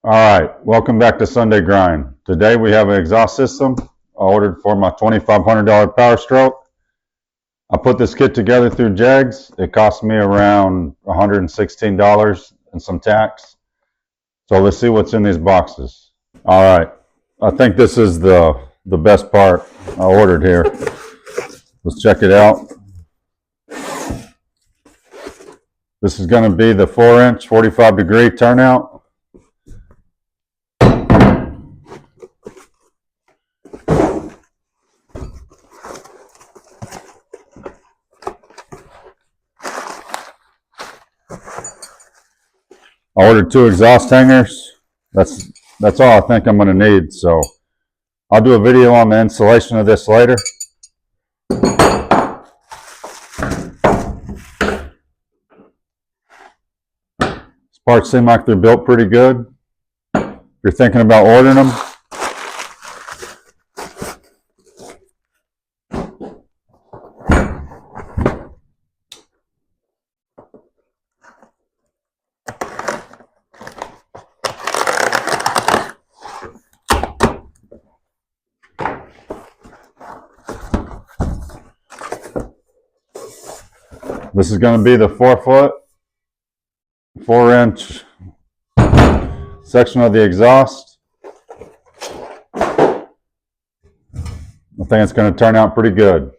All right, welcome back to Sunday Grind. Today we have an exhaust system I ordered for my $2,500 Powerstroke. I put this kit together through Jegs. It cost me around $116 and some tax. So let's see what's in these boxes. All right, I think this is the best part I ordered here. Let's check it out. This is going to be the 4-inch 45-degree turnout. I ordered 2 exhaust hangers. That's all I think I'm going to need. So I'll do a video on the installation of this later. These parts seem like they're built pretty good. If you're thinking about ordering them, this is going to be the 4-inch section of the exhaust. I think it's going to turn out pretty good.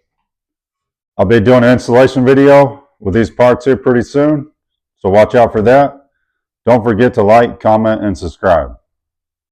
I'll be doing an installation video with these parts here pretty soon, so watch out for that. Don't forget to like, comment, and subscribe.